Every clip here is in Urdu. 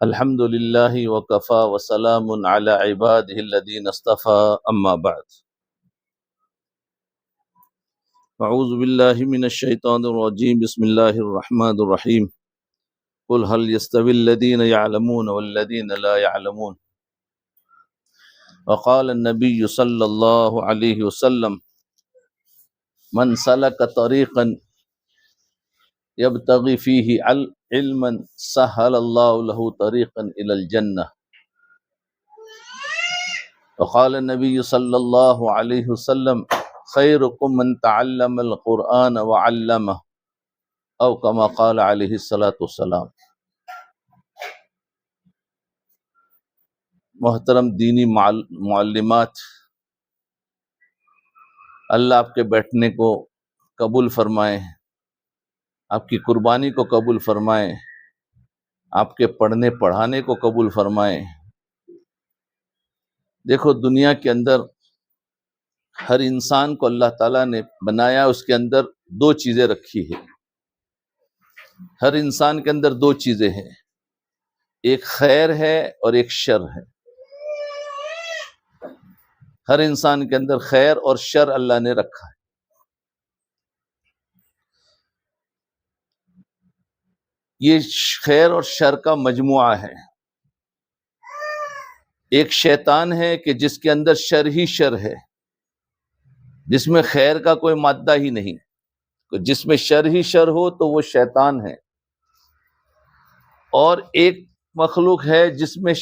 الحمد للہ وکفا وسلام علی عبادہ الذین اصطفى اما بعد اعوذ باللہ من الشیطان الرجیم بسم اللہ الرحمن الرحیم قل هل يستوي الذین يعلمون والذین لا يعلمون وقال النبی صلی اللہ علیہ وسلم من سلک طریقا يبتغي فيه علما سهل الله له طريقا إلى الجنة وقال النبي صلى الله عليه وسلم خيركم من تعلم القرآن وعلمه أو كما قال عليه الصلاة والسلام۔ محترم دینی معلمات، اللہ آپ کے بیٹھنے کو قبول فرمائے، آپ کی قربانی کو قبول فرمائے، آپ کے پڑھنے پڑھانے کو قبول فرمائے۔ دیکھو، دنیا کے اندر ہر انسان کو اللہ تعالیٰ نے بنایا، اس کے اندر دو چیزیں رکھی ہے۔ ہر انسان کے اندر دو چیزیں ہیں، ایک خیر ہے اور ایک شر ہے۔ ہر انسان کے اندر خیر اور شر اللہ نے رکھا ہے۔ یہ خیر اور شر کا مجموعہ ہے۔ ایک شیطان ہے کہ جس کے اندر شر ہی شر ہے، جس میں خیر کا کوئی مادہ ہی نہیں، جس میں شر ہی شر ہو تو وہ شیطان ہے۔ اور ایک مخلوق ہے جس میں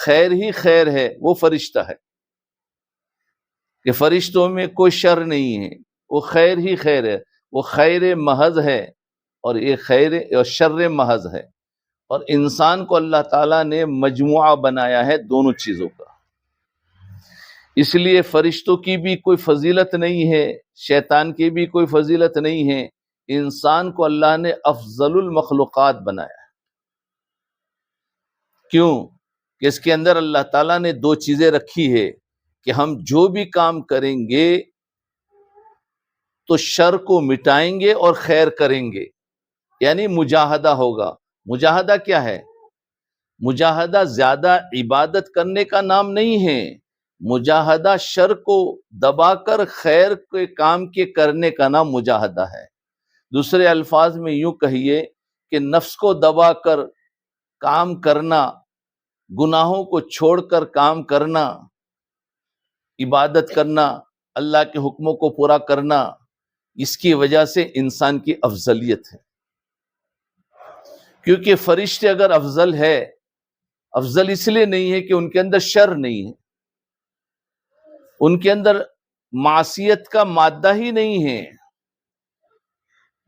خیر ہی خیر ہے، وہ فرشتہ ہے، کہ فرشتوں میں کوئی شر نہیں ہے، وہ خیر ہی خیر ہے، وہ خیر محض ہے اور ایک خیر اور شر محض ہے۔ اور انسان کو اللہ تعالیٰ نے مجموعہ بنایا ہے دونوں چیزوں کا۔ اس لیے فرشتوں کی بھی کوئی فضیلت نہیں ہے، شیطان کی بھی کوئی فضیلت نہیں ہے، انسان کو اللہ نے افضل المخلوقات بنایا ہے۔ کیوں؟ کہ اس کے اندر اللہ تعالیٰ نے دو چیزیں رکھی ہے کہ ہم جو بھی کام کریں گے تو شر کو مٹائیں گے اور خیر کریں گے، یعنی مجاہدہ ہوگا۔ مجاہدہ کیا ہے؟ مجاہدہ زیادہ عبادت کرنے کا نام نہیں ہے، مجاہدہ شر کو دبا کر خیر کے کام کے کرنے کا نام مجاہدہ ہے۔ دوسرے الفاظ میں یوں کہیے کہ نفس کو دبا کر کام کرنا، گناہوں کو چھوڑ کر کام کرنا، عبادت کرنا، اللہ کے حکموں کو پورا کرنا، اس کی وجہ سے انسان کی افضلیت ہے۔ کیونکہ فرشتے اگر افضل ہے، افضل اس لیے نہیں ہے کہ ان کے اندر شر نہیں ہے، ان کے اندر معصیت کا مادہ ہی نہیں ہے،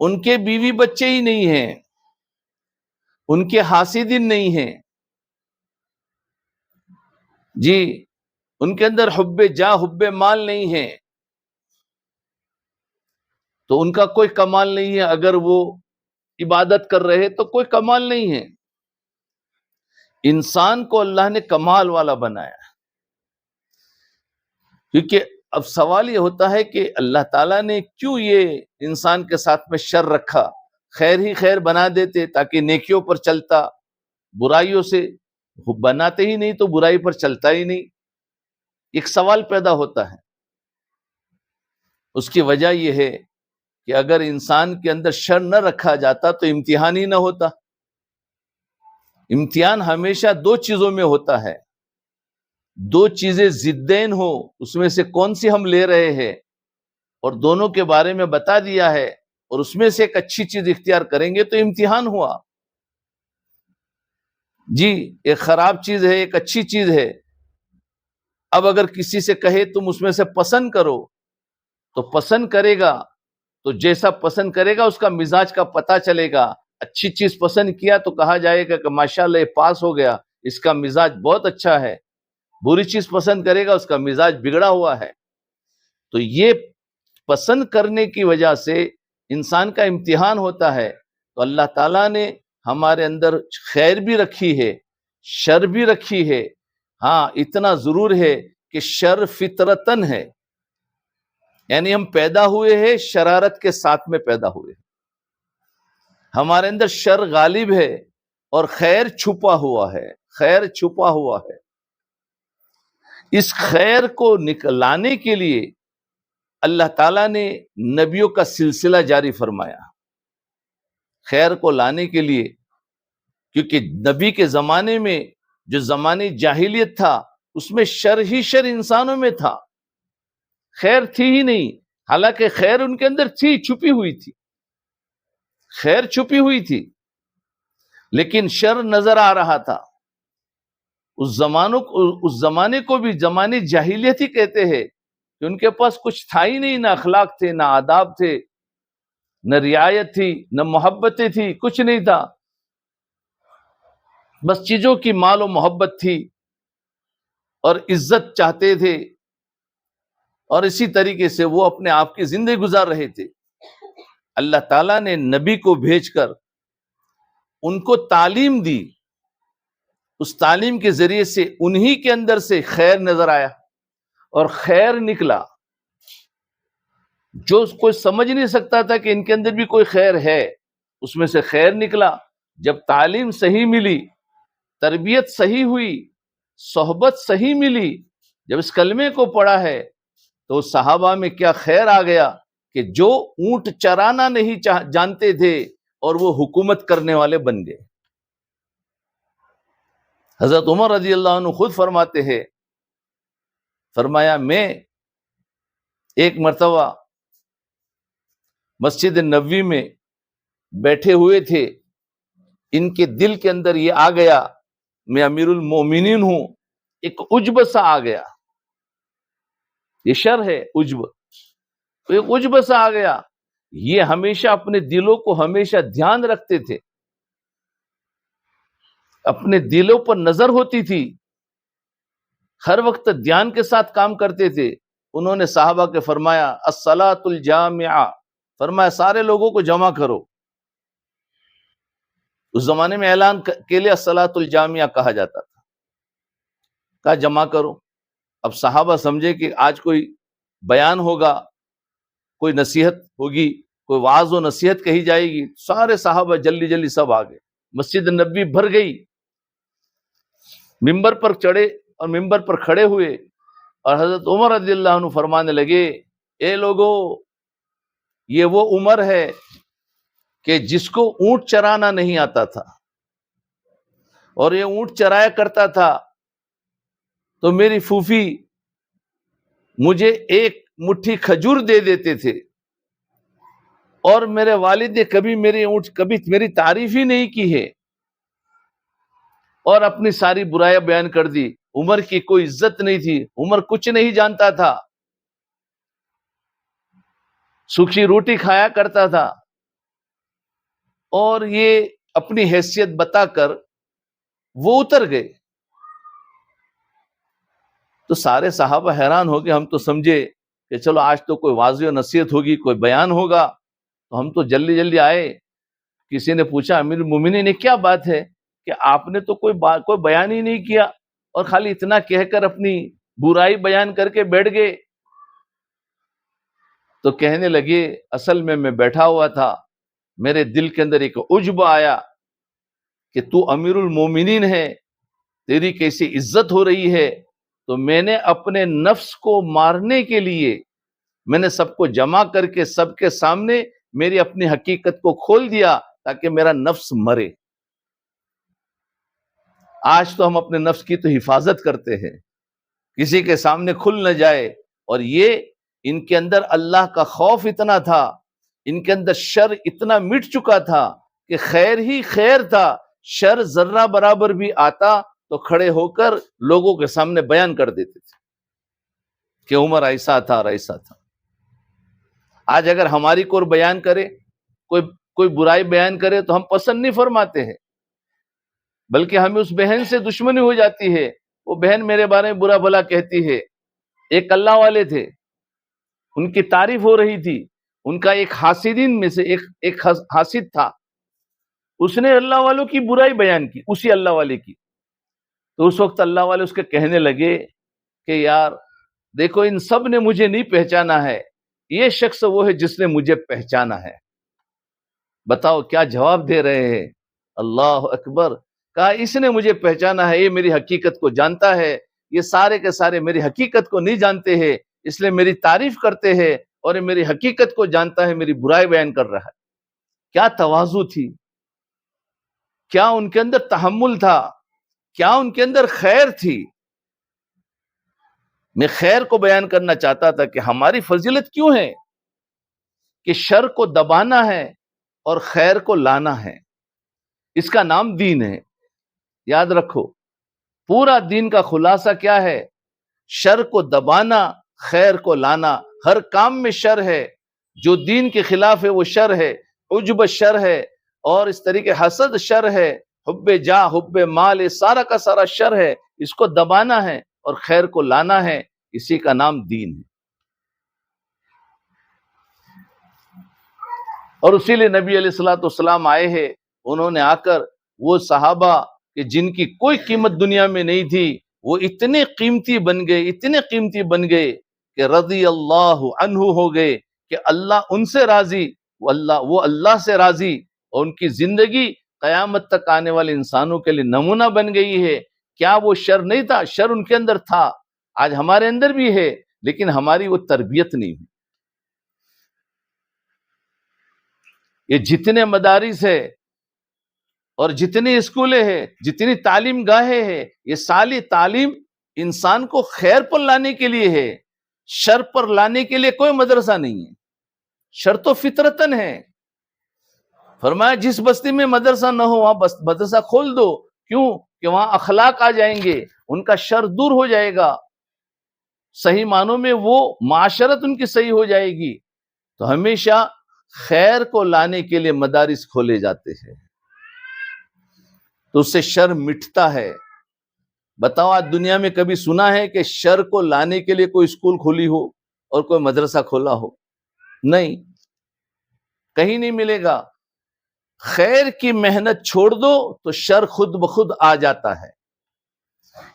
ان کے بیوی بچے ہی نہیں ہیں، ان کے حاسدین نہیں ہیں، جی ان کے اندر حب جاہ حب مال نہیں ہے، تو ان کا کوئی کمال نہیں ہے۔ اگر وہ عبادت کر رہے تو کوئی کمال نہیں ہے۔ انسان کو اللہ نے کمال والا بنایا، کیونکہ اب سوال یہ ہوتا ہے کہ اللہ تعالیٰ نے کیوں یہ انسان کے ساتھ میں شر رکھا؟ خیر ہی خیر بنا دیتے تاکہ نیکیوں پر چلتا، برائیوں سے بناتے ہی نہیں تو برائی پر چلتا ہی نہیں۔ ایک سوال پیدا ہوتا ہے۔ اس کی وجہ یہ ہے کہ اگر انسان کے اندر شر نہ رکھا جاتا تو امتحان ہی نہ ہوتا۔ امتحان ہمیشہ دو چیزوں میں ہوتا ہے، دو چیزیں ضدین ہو، اس میں سے کون سی ہم لے رہے ہیں، اور دونوں کے بارے میں بتا دیا ہے، اور اس میں سے ایک اچھی چیز اختیار کریں گے تو امتحان ہوا۔ جی ایک خراب چیز ہے، ایک اچھی چیز ہے۔ اب اگر کسی سے کہے تم اس میں سے پسند کرو تو پسند کرے گا، تو جیسا پسند کرے گا اس کا مزاج کا پتہ چلے گا۔ اچھی چیز پسند کیا تو کہا جائے گا کہ ماشاءاللہ یہ پاس ہو گیا، اس کا مزاج بہت اچھا ہے۔ بری چیز پسند کرے گا، اس کا مزاج بگڑا ہوا ہے۔ تو یہ پسند کرنے کی وجہ سے انسان کا امتحان ہوتا ہے۔ تو اللہ تعالیٰ نے ہمارے اندر خیر بھی رکھی ہے، شر بھی رکھی ہے۔ ہاں اتنا ضرور ہے کہ شر فطرتن ہے، یعنی ہم پیدا ہوئے ہیں شرارت کے ساتھ میں پیدا ہوئے، ہمارے اندر شر غالب ہے، اور خیر چھپا ہوا ہے، خیر چھپا ہوا ہے۔ اس خیر کو نکلانے کے لیے اللہ تعالیٰ نے نبیوں کا سلسلہ جاری فرمایا، خیر کو لانے کے لیے، کیونکہ نبی کے زمانے میں جو زمانے جاہلیت تھا اس میں شر ہی شر انسانوں میں تھا، خیر تھی ہی نہیں، حالانکہ خیر ان کے اندر تھی، چھپی ہوئی تھی، خیر چھپی ہوئی تھی، لیکن شر نظر آ رہا تھا۔ اس زمانے کو بھی زمانے جاہلیت ہی کہتے ہیں کہ ان کے پاس کچھ تھا ہی نہیں، نہ اخلاق تھے، نہ آداب تھے، نہ رعایت تھی، نہ محبتیں تھی، کچھ نہیں تھا، بس چیزوں کی مال و محبت تھی اور عزت چاہتے تھے، اور اسی طریقے سے وہ اپنے آپ کی زندگی گزار رہے تھے۔ اللہ تعالیٰ نے نبی کو بھیج کر ان کو تعلیم دی، اس تعلیم کے ذریعے سے انہی کے اندر سے خیر نظر آیا اور خیر نکلا، جو کوئی سمجھ نہیں سکتا تھا کہ ان کے اندر بھی کوئی خیر ہے، اس میں سے خیر نکلا۔ جب تعلیم صحیح ملی، تربیت صحیح ہوئی، صحبت صحیح ملی، جب اس کلمے کو پڑھا ہے تو صحابہ میں کیا خیر آ گیا کہ جو اونٹ چرانا نہیں جانتے تھے اور وہ حکومت کرنے والے بن گئے۔ حضرت عمر رضی اللہ عنہ خود فرماتے ہیں، فرمایا میں ایک مرتبہ مسجد نبوی میں بیٹھے ہوئے تھے، ان کے دل کے اندر یہ آ گیا میں امیر المومنین ہوں، ایک عجب سا آ گیا، یہ شر ہے عجب، ایک عجب سا آ گیا۔ یہ ہمیشہ اپنے دلوں کو ہمیشہ دھیان رکھتے تھے، اپنے دلوں پر نظر ہوتی تھی، ہر وقت دھیان کے ساتھ کام کرتے تھے۔ انہوں نے صحابہ کے فرمایا الصلاۃ الجامعہ، فرمایا سارے لوگوں کو جمع کرو۔ اس زمانے میں اعلان کے لیے الصلاۃ الجامعہ کہا جاتا تھا، کہا جمع کرو۔ اب صحابہ سمجھے کہ آج کوئی بیان ہوگا، کوئی نصیحت ہوگی، کوئی وعظ و نصیحت کہی جائے گی، سارے صحابہ جلدی جلدی سب آ گئے، مسجد نبوی بھر گئی، ممبر پر چڑھے اور ممبر پر کھڑے ہوئے، اور حضرت عمر رضی اللہ عنہ فرمانے لگے اے لوگو، یہ وہ عمر ہے کہ جس کو اونٹ چرانا نہیں آتا تھا، اور یہ اونٹ چرایا کرتا تھا تو میری پھوپھی مجھے ایک مٹھی کھجور دے دیتے تھے، اور میرے والد نے کبھی میری تعریف ہی نہیں کی ہے، اور اپنی ساری برائیاں بیان کر دی۔ عمر کی کوئی عزت نہیں تھی، عمر کچھ نہیں جانتا تھا، سوکھی روٹی کھایا کرتا تھا، اور یہ اپنی حیثیت بتا کر وہ اتر گئے۔ تو سارے صحابہ حیران ہو گئے، ہم تو سمجھے کہ چلو آج تو کوئی واضح و نصیحت ہوگی، کوئی بیان ہوگا، تو ہم تو جلدی جلدی آئے۔ کسی نے پوچھا امیر المومنین نے کیا بات ہے کہ آپ نے تو کوئی بیان ہی نہیں کیا اور خالی اتنا کہہ کر اپنی برائی بیان کر کے بیٹھ گئے؟ تو کہنے لگے اصل میں بیٹھا ہوا تھا، میرے دل کے اندر ایک عجب آیا کہ تو امیر المومنین ہے، تیری کیسی عزت ہو رہی ہے، تو میں نے اپنے نفس کو مارنے کے لیے میں نے سب کو جمع کر کے سب کے سامنے میری اپنی حقیقت کو کھول دیا تاکہ میرا نفس مرے۔ آج تو ہم اپنے نفس کی تو حفاظت کرتے ہیں، کسی کے سامنے کھل نہ جائے، اور یہ ان کے اندر اللہ کا خوف اتنا تھا، ان کے اندر شر اتنا مٹ چکا تھا کہ خیر ہی خیر تھا، شر ذرہ برابر بھی آتا تو کھڑے ہو کر لوگوں کے سامنے بیان کر دیتے تھے کہ عمر ایسا تھا اور ایسا تھا۔ آج اگر ہماری کوئی بیان کرے، کوئی برائی بیان کرے تو ہم پسند نہیں فرماتے ہیں، بلکہ ہمیں اس بہن سے دشمنی ہو جاتی ہے، وہ بہن میرے بارے میں برا بھلا کہتی ہے۔ ایک اللہ والے تھے، ان کی تعریف ہو رہی تھی، ان کا ایک حاسدین میں سے ایک حاسد تھا، اس نے اللہ والوں کی برائی بیان کی، اسی اللہ والے کی۔ تو اس وقت اللہ والے اس کے کہنے لگے کہ یار دیکھو، ان سب نے مجھے نہیں پہچانا ہے، یہ شخص وہ ہے جس نے مجھے پہچانا ہے۔ بتاؤ کیا جواب دے رہے ہیں؟ اللہ اکبر. کہا اس نے مجھے پہچانا ہے، یہ میری حقیقت کو جانتا ہے. یہ سارے کے سارے میری حقیقت کو نہیں جانتے ہیں، اس لیے میری تعریف کرتے ہیں، اور یہ میری حقیقت کو جانتا ہے، میری برائی بیان کر رہا ہے. کیا تواضع تھی، کیا ان کے اندر تحمل تھا، کیا ان کے اندر خیر تھی. میں خیر کو بیان کرنا چاہتا تھا کہ ہماری فضیلت کیوں ہے کہ شر کو دبانا ہے اور خیر کو لانا ہے. اس کا نام دین ہے. یاد رکھو، پورا دین کا خلاصہ کیا ہے؟ شر کو دبانا، خیر کو لانا. ہر کام میں شر ہے، جو دین کے خلاف ہے وہ شر ہے. عجب شر ہے، اور اس طریقے حسد شر ہے، حب جا حب مال، یہ سارا کا سارا شر ہے. اس کو دبانا ہے اور خیر کو لانا ہے. اسی کا نام دین ہے. اور اسی لیے نبی علیہ الصلوۃ والسلام آئے ہیں. انہوں نے آ کر وہ صحابہ کہ جن کی کوئی قیمت دنیا میں نہیں تھی، وہ اتنے قیمتی بن گئے، اتنے قیمتی بن گئے کہ رضی اللہ عنہ ہو گئے، کہ اللہ ان سے راضی، وہ اللہ سے راضی. اور ان کی زندگی قیامت تک آنے والے انسانوں کے لیے نمونہ بن گئی ہے. کیا وہ شر نہیں تھا؟ شر ان کے اندر تھا، آج ہمارے اندر بھی ہے، لیکن ہماری وہ تربیت نہیں ہوئی. یہ جتنے مدارس ہے اور جتنی اسکولیں ہیں، جتنی تعلیم گاہیں ہیں، یہ ساری تعلیم انسان کو خیر پر لانے کے لیے ہے، شر پر لانے کے لیے کوئی مدرسہ نہیں ہے. شر تو فطرتن ہے. فرمایا جس بستی میں مدرسہ نہ ہو وہاں مدرسہ کھول دو. کیوں؟ کہ وہاں اخلاق آ جائیں گے، ان کا شر دور ہو جائے گا، صحیح معنوں میں وہ معاشرت ان کی صحیح ہو جائے گی. تو ہمیشہ خیر کو لانے کے لیے مدارس کھولے جاتے ہیں، تو اس سے شر مٹتا ہے. بتاؤ آج دنیا میں کبھی سنا ہے کہ شر کو لانے کے لیے کوئی اسکول کھولی ہو اور کوئی مدرسہ کھولا ہو؟ نہیں، کہیں نہیں ملے گا. خیر کی محنت چھوڑ دو تو شر خود بخود آ جاتا ہے.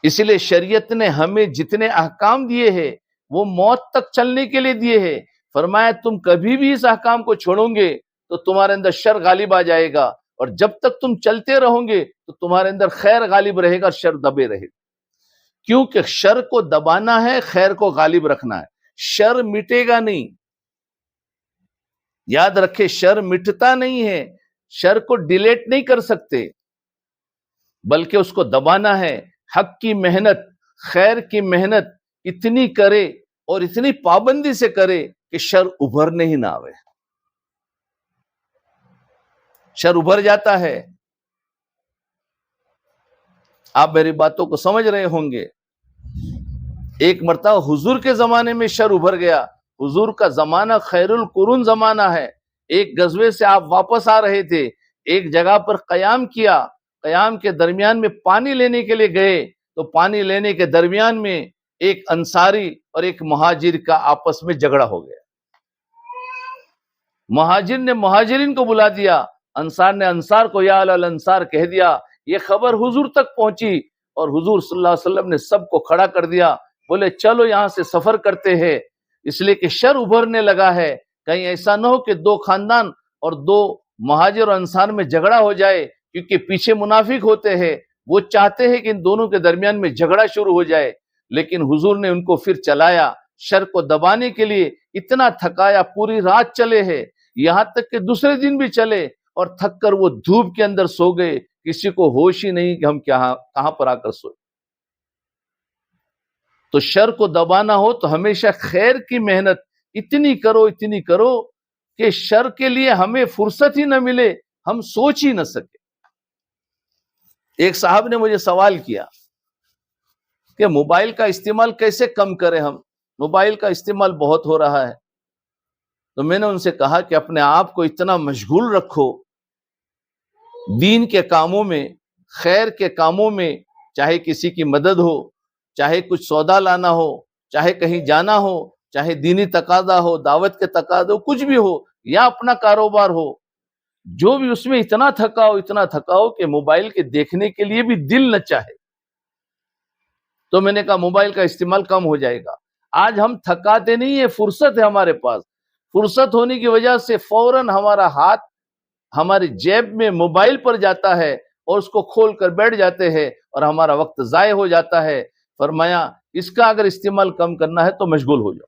اس لیے شریعت نے ہمیں جتنے احکام دیے ہیں وہ موت تک چلنے کے لیے دیے ہیں. فرمایا تم کبھی بھی اس احکام کو چھوڑو گے تو تمہارے اندر شر غالب آ جائے گا، اور جب تک تم چلتے رہو گے تو تمہارے اندر خیر غالب رہے گا، شر دبے رہے گا. کیونکہ شر کو دبانا ہے، خیر کو غالب رکھنا ہے. شر مٹے گا نہیں، یاد رکھے، شر مٹتا نہیں ہے. شر کو ڈیلیٹ نہیں کر سکتے، بلکہ اس کو دبانا ہے. حق کی محنت، خیر کی محنت اتنی کرے اور اتنی پابندی سے کرے کہ شر ابھرنے ہی نہ آوے. شر ابھر جاتا ہے. آپ میری باتوں کو سمجھ رہے ہوں گے. ایک مرتبہ حضور کے زمانے میں شر ابھر گیا. حضور کا زمانہ خیر القرون زمانہ ہے. ایک غزوے سے آپ واپس آ رہے تھے، ایک جگہ پر قیام کیا. قیام کے درمیان میں پانی لینے کے لیے گئے، تو پانی لینے کے درمیان میں ایک انصاری اور ایک مہاجر کا آپس میں جھگڑا ہو گیا. مہاجر نے مہاجرین کو بلا دیا، انصار نے انصار کو یا اہل الانصار کہہ دیا. یہ خبر حضور تک پہنچی، اور حضور صلی اللہ علیہ وسلم نے سب کو کھڑا کر دیا. بولے چلو یہاں سے سفر کرتے ہیں، اس لیے کہ شر ابھرنے لگا ہے. کہیں ایسا نہ ہو کہ دو خاندان اور دو مہاجر اور انصار میں جھگڑا ہو جائے، کیونکہ پیچھے منافق ہوتے ہیں، وہ چاہتے ہیں کہ ان دونوں کے درمیان میں جھگڑا شروع ہو جائے. لیکن حضور نے ان کو پھر چلایا، شر کو دبانے کے لیے اتنا تھکایا. پوری رات چلے ہیں، یہاں تک کہ دوسرے دن بھی چلے، اور تھک کر وہ دھوپ کے اندر سو گئے. کسی کو ہوش ہی نہیں کہ ہم کہاں پر آ کر سوئے. تو شر کو دبانا ہو تو ہمیشہ خیر کی محنت اتنی کرو کہ شر کے لیے ہمیں فرصت ہی نہ ملے، ہم سوچ ہی نہ سکے. ایک صاحب نے مجھے سوال کیا کہ موبائل کا استعمال کیسے کم کریں، ہم موبائل کا استعمال بہت ہو رہا ہے. تو میں نے ان سے کہا کہ اپنے آپ کو اتنا مشغول رکھو دین کے کاموں میں، خیر کے کاموں میں، چاہے کسی کی مدد ہو، چاہے کچھ سودا لانا ہو، چاہے کہیں جانا ہو، چاہے دینی تقاضا ہو، دعوت کے تقاضا ہو، کچھ بھی ہو، یا اپنا کاروبار ہو، جو بھی اس میں اتنا تھکاؤ کہ موبائل کے دیکھنے کے لیے بھی دل نہ چاہے. تو میں نے کہا موبائل کا استعمال کم ہو جائے گا. آج ہم تھکاتے نہیں ہیں، فرصت ہے ہمارے پاس. فرصت ہونے کی وجہ سے فوراً ہمارا ہاتھ ہماری جیب میں موبائل پر جاتا ہے اور اس کو کھول کر بیٹھ جاتے ہیں اور ہمارا وقت ضائع ہو جاتا ہے. فرمایا اس کا اگر استعمال کم کرنا ہے تو مشغول ہو جاؤ.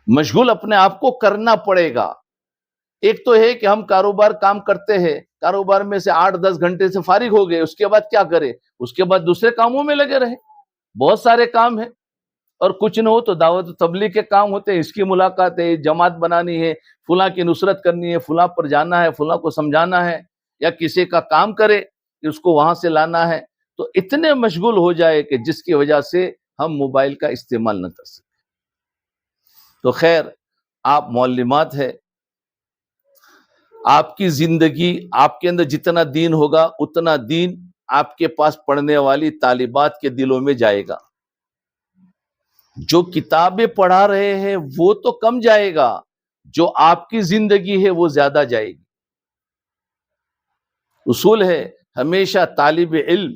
مشغول اپنے آپ کو کرنا پڑے گا. ایک تو ہے کہ ہم کاروبار کام کرتے ہیں, کاروبار میں سے 8-10 گھنٹے سے فارغ ہو گئے, اس کے بعد کیا کرے؟ اس کے بعد دوسرے کاموں میں لگے رہے. بہت سارے کام ہیں, اور کچھ نہ ہو تو دعوت و تبلیغ کے کام ہوتے ہیں, اس کی ملاقات ہے, جماعت بنانی ہے, فلاں کی نصرت کرنی ہے, فلاں پر جانا ہے, فلاں کو سمجھانا ہے, یا کسی کا کام کرے کہ اس کو وہاں سے لانا ہے. تو اتنے مشغول ہو جائے کہ جس کی وجہ سے ہم موبائل کا استعمال نہ کر سکیں. تو خیر, آپ معلمات ہے, آپ کی زندگی, آپ کے اندر جتنا دین ہوگا اتنا دین آپ کے پاس پڑھنے والی طالبات کے دلوں میں جائے گا. جو کتابیں پڑھا رہے ہیں وہ تو کم جائے گا, جو آپ کی زندگی ہے وہ زیادہ جائے گی. اصول ہے ہمیشہ طالب علم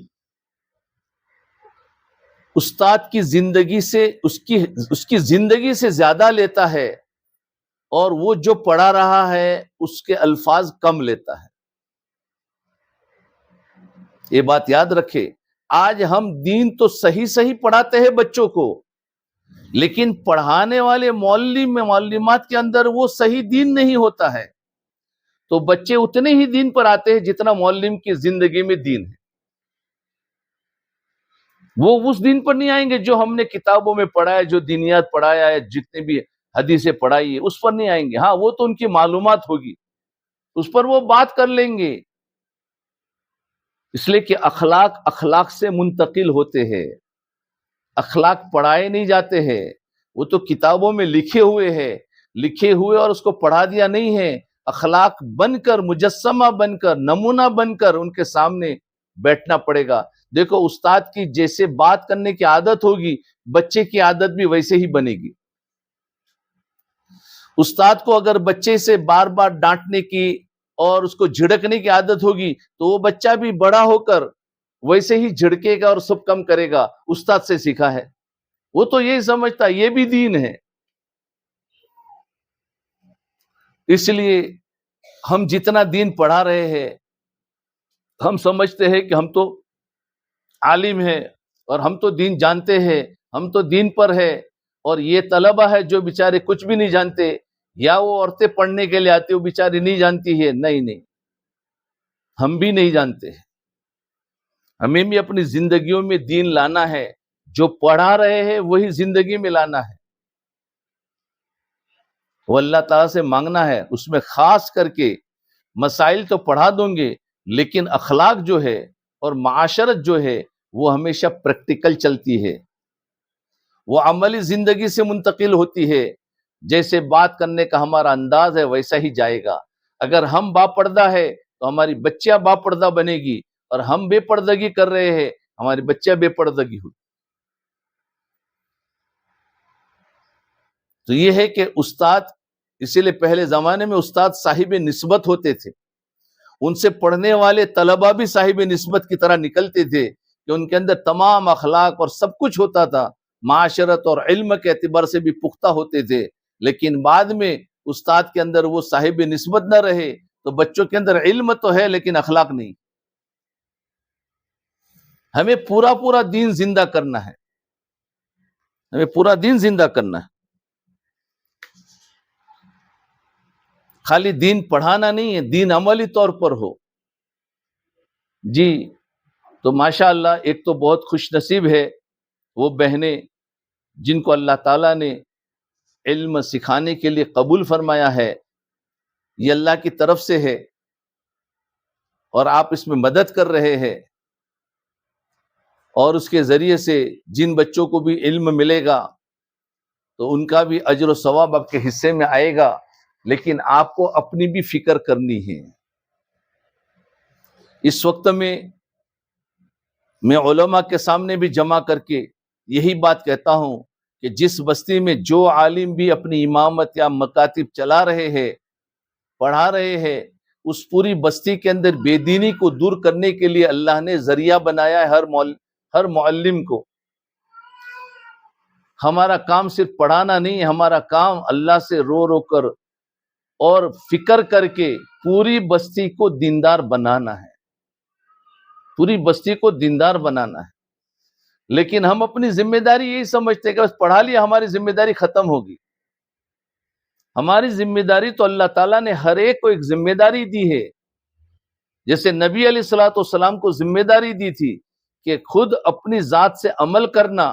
استاد کی زندگی سے اس کی زندگی سے زیادہ لیتا ہے, اور وہ جو پڑھا رہا ہے اس کے الفاظ کم لیتا ہے. یہ بات یاد رکھے. آج ہم دین تو صحیح پڑھاتے ہیں بچوں کو, لیکن پڑھانے والے معلمات کے اندر وہ صحیح دین نہیں ہوتا ہے, تو بچے اتنے ہی دین پر آتے ہیں جتنا معلم کی زندگی میں دین ہے. وہ اس دین پر نہیں آئیں گے جو ہم نے کتابوں میں پڑھا ہے, جو دینیات پڑھایا ہے, جتنے بھی حدیثیں پڑھائی ہے, اس پر نہیں آئیں گے. ہاں, وہ تو ان کی معلومات ہوگی, اس پر وہ بات کر لیں گے. اس لیے کہ اخلاق سے منتقل ہوتے ہیں, اخلاق پڑھائے نہیں جاتے ہیں. وہ تو کتابوں میں لکھے ہوئے اور اس کو پڑھا دیا نہیں ہے. اخلاق بن کر, مجسمہ بن کر, نمونہ بن کر ان کے سامنے بیٹھنا پڑے گا. دیکھو, استاد کی جیسے بات کرنے کی عادت ہوگی, بچے کی عادت بھی ویسے ہی بنے گی. استاد کو اگر بچے سے بار بار ڈانٹنے کی اور اس کو جھڑکنے کی عادت ہوگی تو وہ بچہ بھی بڑا ہو کر ویسے ہی جھڑکے گا اور سب کم کرے گا. استاد سے سیکھا ہے, وہ تو یہی سمجھتا یہ بھی دین ہے. اس لیے ہم جتنا دین پڑھا رہے ہیں, ہم سمجھتے ہیں کہ ہم تو عالم ہیں اور ہم تو دین جانتے ہیں, ہم تو دین پر ہے, اور یہ طلبہ ہے جو بیچارے کچھ بھی نہیں جانتے, یا وہ عورتیں پڑھنے کے لیے آتی وہ بیچاری نہیں جانتی ہے. نہیں, ہم بھی نہیں جانتے. ہمیں بھی اپنی زندگیوں میں دین لانا ہے. جو پڑھا رہے ہیں وہی زندگی میں لانا ہے. وہ اللہ تعالیٰ سے مانگنا ہے. اس میں خاص کر کے مسائل تو پڑھا دوں گے, لیکن اخلاق جو ہے اور معاشرت جو ہے وہ ہمیشہ پریکٹیکل چلتی ہے, وہ عملی زندگی سے منتقل ہوتی ہے. جیسے بات کرنے کا ہمارا انداز ہے ویسا ہی جائے گا. اگر ہم باپردہ ہے تو ہماری بچیاں باپردہ بنے گی, اور ہم بے پردگی کر رہے ہیں ہماری بچیاں بے پردگی ہوگی. تو یہ ہے کہ استاد, اسی لیے پہلے زمانے میں استاد صاحب نسبت ہوتے تھے. ان سے پڑھنے والے طلبہ بھی صاحب نسبت کی طرح نکلتے تھے کہ ان کے اندر تمام اخلاق اور سب کچھ ہوتا تھا, معاشرت اور علم کے اعتبار سے بھی پختہ ہوتے تھے. لیکن بعد میں استاد کے اندر وہ صاحب نسبت نہ رہے تو بچوں کے اندر علم تو ہے لیکن اخلاق نہیں. ہمیں پورا دین زندہ کرنا ہے, ہمیں پورا دین زندہ کرنا ہے. خالی دین پڑھانا نہیں ہے, دین عملی طور پر ہو. جی, تو ماشاء اللہ ایک تو بہت خوش نصیب ہے وہ بہنیں جن کو اللہ تعالیٰ نے علم سکھانے کے لیے قبول فرمایا ہے. یہ اللہ کی طرف سے ہے اور آپ اس میں مدد کر رہے ہیں, اور اس کے ذریعے سے جن بچوں کو بھی علم ملے گا تو ان کا بھی اجر و ثواب آپ کے حصے میں آئے گا. لیکن آپ کو اپنی بھی فکر کرنی ہے. اس وقت میں علماء کے سامنے بھی جمع کر کے یہی بات کہتا ہوں کہ جس بستی میں جو عالم بھی اپنی امامت یا مکاتب چلا رہے ہیں, پڑھا رہے ہیں, اس پوری بستی کے اندر بے دینی کو دور کرنے کے لیے اللہ نے ذریعہ بنایا ہے ہر معلم کو. ہمارا کام صرف پڑھانا نہیں ہے, ہمارا کام اللہ سے رو کر اور فکر کر کے پوری بستی کو دیندار بنانا ہے، پوری بستی کو دیندار بنانا ہے۔ لیکن ہم اپنی ذمہ داری یہی سمجھتے ہیں کہ بس پڑھا لیا ہماری ذمہ داری ختم ہوگی۔ ہماری ذمہ داری تو اللہ تعالیٰ نے ہر ایک کو ایک ذمہ داری دی ہے۔ جیسے نبی علیہ الصلوۃ والسلام کو ذمہ داری دی تھی کہ خود اپنی ذات سے عمل کرنا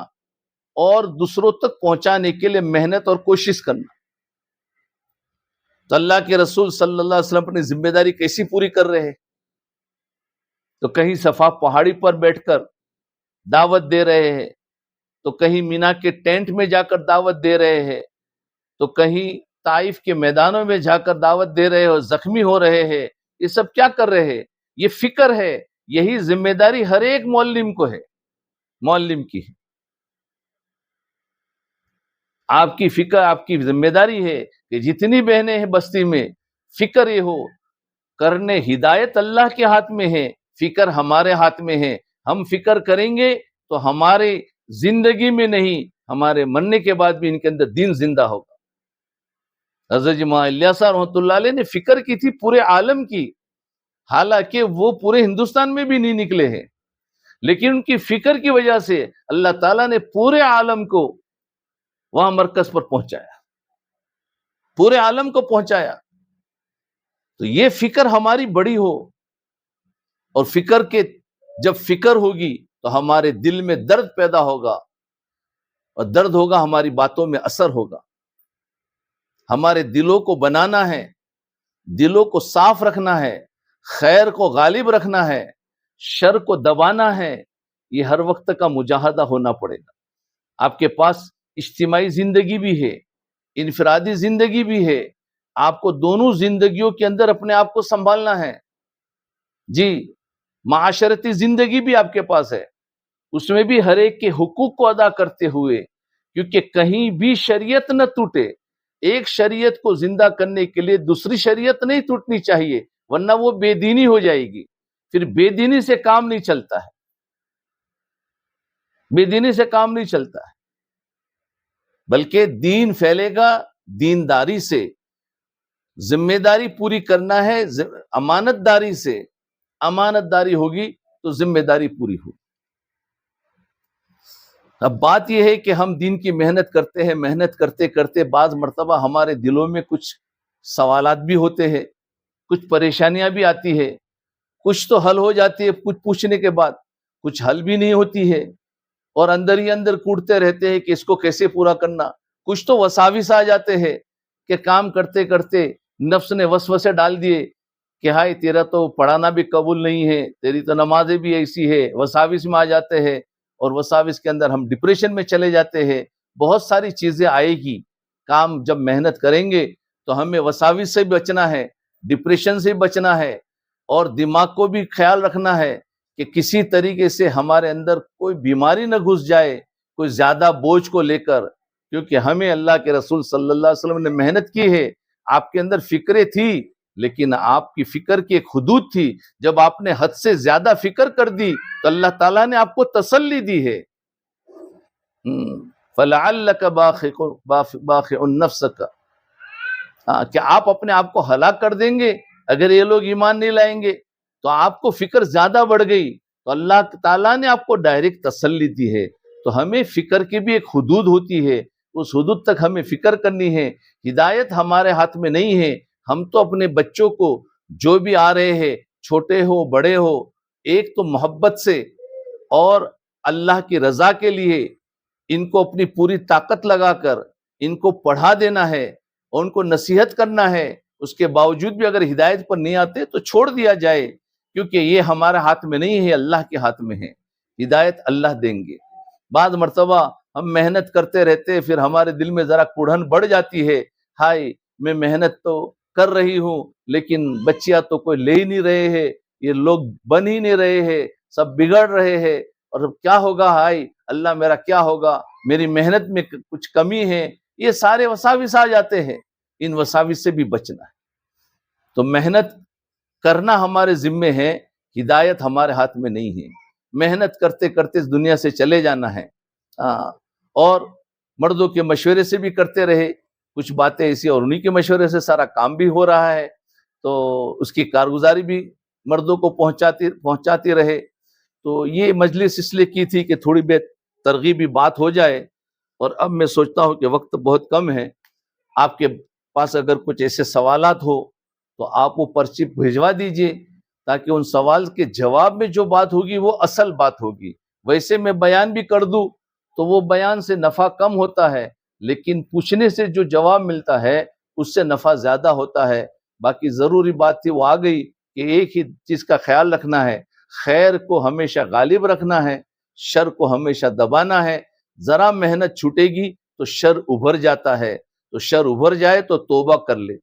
اور دوسروں تک پہنچانے کے لیے محنت اور کوشش کرنا۔ تو اللہ کے رسول صلی اللہ علیہ وسلم اپنی ذمہ داری کیسی پوری کر رہے ہیں؟ تو کہیں صفا پہاڑی پر بیٹھ کر دعوت دے رہے ہیں، تو کہیں مینا کے ٹینٹ میں جا کر دعوت دے رہے ہیں، تو کہیں طائف کے میدانوں میں جا کر دعوت دے رہے ہو، زخمی ہو رہے ہیں۔ یہ سب کیا کر رہے ہیں؟ یہ فکر ہے۔ یہی ذمہ داری ہر ایک معلم کو ہے، معلم کی ہے۔ آپ کی فکر، آپ کی ذمہ داری ہے کہ جتنی بہنیں ہیں بستی میں، فکر یہ ہو کرنے، ہدایت اللہ کے ہاتھ میں ہے، فکر ہمارے ہاتھ میں ہے۔ ہم فکر کریں گے تو ہمارے زندگی میں نہیں، ہمارے مرنے کے بعد بھی ان کے اندر دین زندہ ہوگا۔ حضرت مولانا الیاس صاحب رحمۃ اللہ علیہ نے فکر کی تھی پورے عالم کی، حالانکہ وہ پورے ہندوستان میں بھی نہیں نکلے ہیں، لیکن ان کی فکر کی وجہ سے اللہ تعالیٰ نے پورے عالم کو وہاں مرکز پر پہنچایا، پورے عالم کو پہنچایا۔ تو یہ فکر ہماری بڑی ہو، اور فکر کے جب فکر ہوگی تو ہمارے دل میں درد پیدا ہوگا، اور درد ہوگا ہماری باتوں میں اثر ہوگا۔ ہمارے دلوں کو بنانا ہے، دلوں کو صاف رکھنا ہے، خیر کو غالب رکھنا ہے، شر کو دبانا ہے۔ یہ ہر وقت کا مجاہدہ ہونا پڑے گا۔ آپ کے پاس اجتماعی زندگی بھی ہے، انفرادی زندگی بھی ہے، آپ کو دونوں زندگیوں کے اندر اپنے آپ کو سنبھالنا ہے۔ جی، معاشرتی زندگی بھی آپ کے پاس ہے، اس میں بھی ہر ایک کے حقوق کو ادا کرتے ہوئے، کیونکہ کہیں بھی شریعت نہ ٹوٹے۔ ایک شریعت کو زندہ کرنے کے لیے دوسری شریعت نہیں ٹوٹنی چاہیے، ورنہ وہ بے دینی ہو جائے گی۔ پھر بے دینی سے کام نہیں چلتا ہے، بے دینی سے کام نہیں چلتا ہے، بلکہ دین پھیلے گا دینداری سے۔ ذمہ داری پوری کرنا ہے امانت داری سے، امانت داری ہوگی تو ذمہ داری پوری ہوگی۔ اب بات یہ ہے کہ ہم دین کی محنت کرتے ہیں، محنت کرتے کرتے بعض مرتبہ ہمارے دلوں میں کچھ سوالات بھی ہوتے ہیں، کچھ پریشانیاں بھی آتی ہے، کچھ تو حل ہو جاتی ہے کچھ پوچھنے کے بعد، کچھ حل بھی نہیں ہوتی ہے، اور اندر ہی اندر کوڑتے رہتے ہیں کہ اس کو کیسے پورا کرنا۔ کچھ تو وساوس آ جاتے ہیں کہ کام کرتے کرتے نفس نے وسوسے ڈال دیے کہ ہائے تیرا تو پڑھانا بھی قبول نہیں ہے، تیری تو نمازیں بھی ایسی ہے، وساوس میں آ جاتے ہیں، اور وساوس کے اندر ہم ڈپریشن میں چلے جاتے ہیں۔ بہت ساری چیزیں آئے گی، کام جب محنت کریں گے تو ہمیں وساوس سے بچنا ہے، ڈپریشن سے بچنا ہے، اور دماغ کو بھی خیال رکھنا ہے کہ کسی طریقے سے ہمارے اندر کوئی بیماری نہ گھس جائے، کوئی زیادہ بوجھ کو لے کر، کیونکہ ہمیں اللہ کے رسول صلی اللہ علیہ وسلم نے محنت کی ہے۔ آپ کے اندر فکریں تھی، لیکن آپ کی فکر کی ایک حدود تھی۔ جب آپ نے حد سے زیادہ فکر کر دی تو اللہ تعالیٰ نے آپ کو تسلی دی ہے، فَلَعَلَّكَ بَاخِعُ نَفْسَكَ، کہ آپ اپنے آپ کو ہلاک کر دیں گے اگر یہ لوگ ایمان نہیں لائیں گے۔ تو آپ کو فکر زیادہ بڑھ گئی تو اللہ تعالیٰ نے آپ کو ڈائریکٹ تسلی دی ہے۔ تو ہمیں فکر کی بھی ایک حدود ہوتی ہے، اس حدود تک ہمیں فکر کرنی ہے۔ ہدایت ہمارے ہاتھ میں نہیں ہے، ہم تو اپنے بچوں کو جو بھی آ رہے ہیں، چھوٹے ہو بڑے ہو، ایک تو محبت سے اور اللہ کی رضا کے لیے ان کو اپنی پوری طاقت لگا کر ان کو پڑھا دینا ہے اور ان کو نصیحت کرنا ہے۔ اس کے باوجود بھی اگر ہدایت پر نہیں آتے تو چھوڑ دیا جائے، کیونکہ یہ ہمارے ہاتھ میں نہیں ہے، اللہ کے ہاتھ میں ہے۔ ہدایت اللہ دیں گے۔ بعض مرتبہ ہم محنت کرتے رہتے، پھر ہمارے دل میں ذرا کڑھن بڑھ جاتی ہے، ہائے میں محنت تو کر رہی ہوں لیکن بچیاں تو کوئی لے ہی نہیں رہے ہیں، یہ لوگ بن ہی نہیں رہے ہیں، سب بگڑ رہے ہیں، اور کیا ہوگا، ہائے اللہ میرا کیا ہوگا، میری محنت میں کچھ کمی ہے۔ یہ سارے وساوس آ جاتے ہیں، ان وساوس سے بھی بچنا ہے۔ تو محنت کرنا ہمارے ذمے ہے، ہدایت ہمارے ہاتھ میں نہیں ہے۔ محنت کرتے کرتے اس دنیا سے چلے جانا ہے، اور مردوں کے مشورے سے بھی کرتے رہے کچھ باتیں ایسی اور انہی کے مشورے سے سارا کام بھی ہو رہا ہے، تو اس کی کارگزاری بھی مردوں کو پہنچاتی رہے۔ تو یہ مجلس اس لیے کی تھی کہ تھوڑی بہت ترغیبی بات ہو جائے، اور اب میں سوچتا ہوں کہ وقت بہت کم ہے، آپ کے پاس اگر کچھ ایسے سوالات ہو تو آپ وہ پرچی بھیجوا دیجئے، تاکہ ان سوال کے جواب میں جو بات ہوگی وہ اصل بات ہوگی۔ ویسے میں بیان بھی کر دوں تو وہ بیان سے نفع کم ہوتا ہے، لیکن پوچھنے سے جو جواب ملتا ہے اس سے نفع زیادہ ہوتا ہے۔ باقی ضروری بات تھی وہ آ گئی کہ ایک ہی چیز کا خیال رکھنا ہے، خیر کو ہمیشہ غالب رکھنا ہے، شر کو ہمیشہ دبانا ہے۔ ذرا محنت چھوٹے گی تو شر ابھر جاتا ہے، تو شر ابھر جائے تو توبہ کر لے۔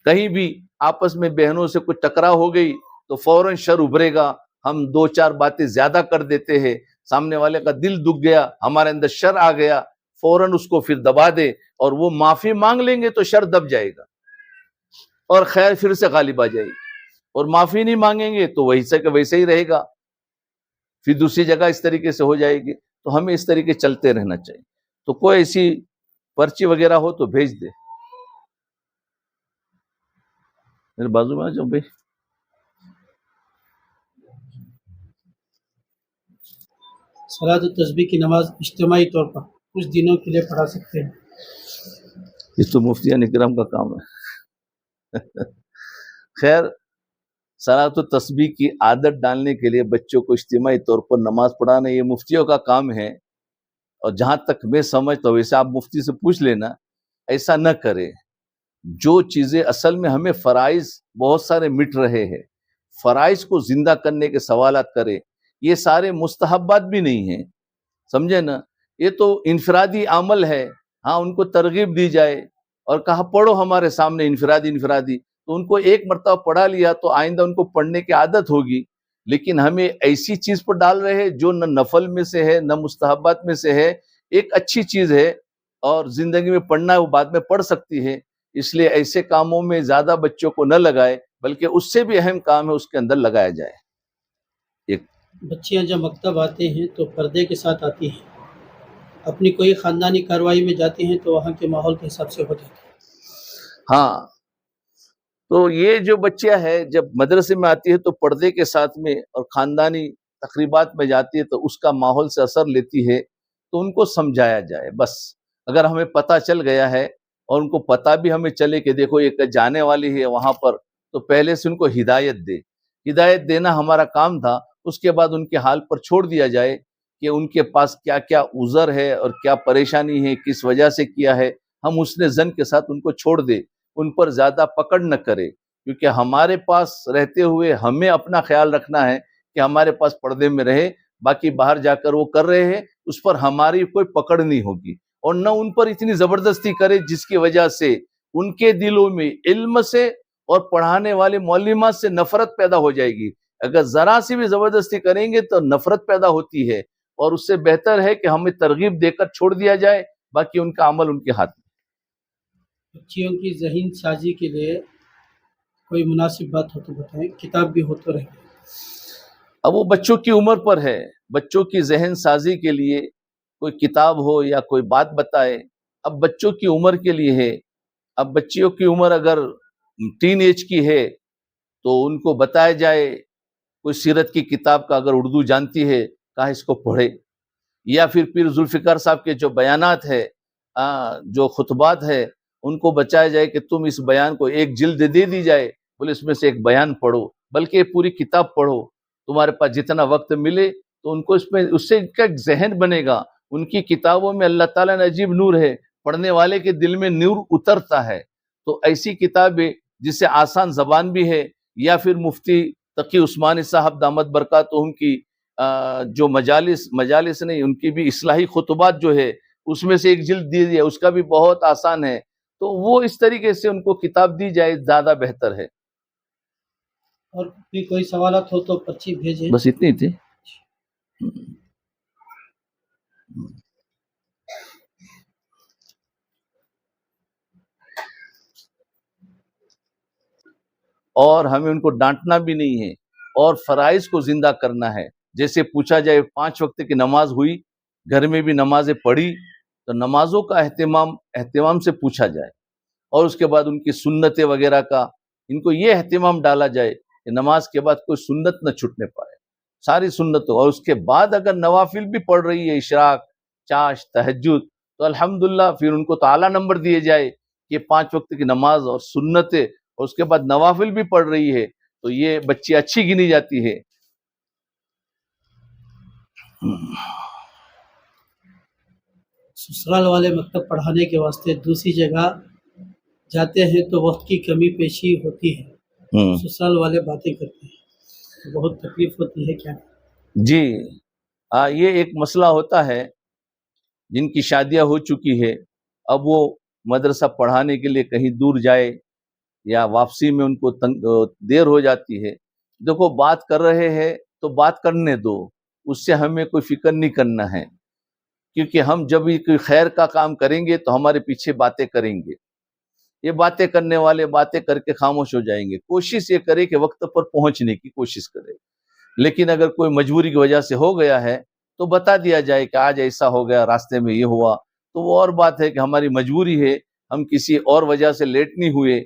کہیں بھی آپس میں بہنوں سے کچھ ٹکراؤ ہو گئی تو فوراً شر ابھرے گا، ہم دو چار باتیں زیادہ کر دیتے ہیں، سامنے والے کا دل دکھ گیا، ہمارے اندر شر آ گیا، فوراً اس کو پھر دبا دے، اور وہ معافی مانگ لیں گے تو شر دب جائے گا اور خیر پھر سے غالب آ جائے گی، اور معافی نہیں مانگیں گے تو ویسے کہ ویسے ہی رہے گا، پھر دوسری جگہ اس طریقے سے ہو جائے گی۔ تو ہمیں اس طریقے چلتے رہنا چاہیے۔ تو کوئی ایسی پرچی وغیرہ ہو تو بھیج دے، میرے بازو میں آ جاؤ بھائی۔ صلاۃ التسبیح کی نماز اجتماعی طور پر کچھ دنوں کے لیے پڑھا سکتے ہیں؟ یہ تو مفتیان اکرام کا کام ہے۔ خیر، صلاۃ التسبیح کی عادت ڈالنے کے لیے بچوں کو اجتماعی طور پر نماز پڑھانا یہ مفتیوں کا کام ہے، اور جہاں تک میں سمجھتا ہوں، ویسے آپ مفتی سے پوچھ لینا، ایسا نہ کرے۔ جو چیزیں اصل میں ہمیں فرائض بہت سارے مٹ رہے ہیں، فرائض کو زندہ کرنے کے سوالات کرے، یہ سارے مستحبات بھی نہیں ہیں، سمجھے نا، یہ تو انفرادی عمل ہے۔ ہاں، ان کو ترغیب دی جائے اور کہا پڑھو ہمارے سامنے انفرادی، تو ان کو ایک مرتبہ پڑھا لیا تو آئندہ ان کو پڑھنے کی عادت ہوگی۔ لیکن ہمیں ایسی چیز پر ڈال رہے ہیں جو نہ نفل میں سے ہے نہ مستحبات میں سے ہے، ایک اچھی چیز ہے اور زندگی میں پڑھنا ہے، وہ بعد میں پڑھ سکتی ہے، اس لیے ایسے کاموں میں زیادہ بچوں کو نہ لگائے، بلکہ اس سے بھی اہم کام ہے اس کے اندر لگایا جائے۔ ایک بچیاں جب مکتب آتے ہیں تو پردے کے ساتھ آتی ہیں، اپنی کوئی خاندانی کارروائی میں جاتی ہیں تو وہاں کے ماحول کے حساب سے ہو جاتی ہیں۔ ہاں، تو یہ جو بچہ ہے جب مدرسے میں آتی ہے تو پردے کے ساتھ میں اور خاندانی تقریبات میں جاتی ہے تو اس کا ماحول سے اثر لیتی ہے، تو ان کو سمجھایا جائے۔ بس اگر ہمیں پتہ چل گیا ہے اور ان کو پتہ بھی ہمیں چلے کہ دیکھو یہ جانے والی ہے وہاں پر، تو پہلے سے ان کو ہدایت دے۔ ہدایت دینا ہمارا کام تھا، اس کے بعد ان کے حال پر چھوڑ دیا جائے کہ ان کے پاس کیا کیا عذر ہے اور کیا پریشانی ہے، کس وجہ سے کیا ہے، ہم اس نے زن کے ساتھ ان کو چھوڑ دے، ان پر زیادہ پکڑ نہ کرے، کیونکہ ہمارے پاس رہتے ہوئے ہمیں اپنا خیال رکھنا ہے کہ ہمارے پاس پردے میں رہے، باقی باہر جا کر وہ کر رہے ہیں اس پر ہماری کوئی پکڑ نہیں ہوگی، اور نہ ان پر اتنی زبردستی کرے جس کی وجہ سے ان کے دلوں میں علم سے اور پڑھانے والے معلمات سے نفرت پیدا ہو جائے گی۔ اگر ذرا سی بھی زبردستی کریں گے تو نفرت پیدا ہوتی ہے، اور اس سے بہتر ہے کہ ہمیں ترغیب دے کر چھوڑ دیا جائے، باقی ان کا عمل ان کے ہاتھ میں۔ بچیوں کی ذہن سازی کے لیے کوئی مناسب بات ہو تو بتائیں، کتاب بھی ہو تو رہے۔ اب وہ بچوں کی عمر پر ہے، بچوں کی ذہن سازی کے لیے کوئی کتاب ہو یا کوئی بات بتائے، اب بچوں کی عمر کے لیے ہے۔ اب بچیوں کی عمر اگر ٹین ایج کی ہے تو ان کو بتایا جائے، کوئی سیرت کی کتاب کا اگر اردو جانتی ہے کہا اس کو پڑھے، یا پھر پیر ذوالفقار صاحب کے جو بیانات ہے، جو خطبات ہے، ان کو بچایا جائے کہ تم اس بیان کو ایک جلد دے دی جائے، بولے اس میں سے ایک بیان پڑھو، بلکہ پوری کتاب پڑھو، تمہارے پاس جتنا وقت ملے تو ان کو اس سے کا ذہن بنے گا۔ ان کی کتابوں میں اللہ تعالیٰ نے عجیب نور ہے، پڑھنے والے کے دل میں نور اترتا ہے۔ تو ایسی کتابیں جس سے آسان زبان بھی ہے، یا پھر مفتی تقی عثمانی صاحب دامت برکاتہم کی جو مجالس نہیں، ان کی بھی اصلاحی خطبات جو ہے اس میں سے ایک جلد دی ہے، اس کا بھی بہت آسان ہے، تو وہ اس طریقے سے ان کو کتاب دی جائے زیادہ بہتر ہے۔ اور بھی کوئی سوالات ہو تو پرچی بھیجیں۔ بس اتنی تھی۔ اور ہمیں ان کو ڈانٹنا بھی نہیں ہے، اور فرائض کو زندہ کرنا ہے۔ جیسے پوچھا جائے 5 وقت کی نماز ہوئی، گھر میں بھی نمازیں پڑھی، تو نمازوں کا اہتمام سے پوچھا جائے، اور اس کے بعد ان کی سنتیں وغیرہ کا ان کو یہ اہتمام ڈالا جائے کہ نماز کے بعد کوئی سنت نہ چھوٹنے پائے، ساری سنتوں، اور اس کے بعد اگر نوافل بھی پڑھ رہی ہے، اشراق، چاش، تہجد، تو الحمدللہ پھر ان کو تو اعلیٰ نمبر دیے جائے کہ 5 وقت کی نماز اور سنتیں اور اس کے بعد نوافل بھی پڑھ رہی ہے، تو یہ بچی اچھی گنی جاتی ہے۔ سسرال والے مکتب پڑھانے کے واسطے دوسری جگہ جاتے ہیں تو وقت کی کمی پیشی ہوتی ہے، سسرال والے باتیں کرتے ہیں، بہت تکلیف ہوتی ہے، کیا؟ جی یہ ایک مسئلہ ہوتا ہے، جن کی شادیاں ہو چکی ہے، اب وہ مدرسہ پڑھانے کے لیے کہیں دور جائے یا واپسی میں ان کو دیر ہو جاتی ہے۔ دیکھو بات کر رہے ہیں تو بات کرنے دو، اس سے ہمیں کوئی فکر نہیں کرنا ہے، کیونکہ ہم جب بھی کوئی خیر کا کام کریں گے تو ہمارے پیچھے باتیں کریں گے، یہ باتیں کرنے والے باتیں کر کے خاموش ہو جائیں گے۔ کوشش یہ کرے کہ وقت پر پہنچنے کی کوشش کرے، لیکن اگر کوئی مجبوری کی وجہ سے ہو گیا ہے تو بتا دیا جائے کہ آج ایسا ہو گیا، راستے میں یہ ہوا، تو وہ اور بات ہے کہ ہماری مجبوری ہے، ہم کسی اور وجہ سے لیٹ نہیں ہوئے،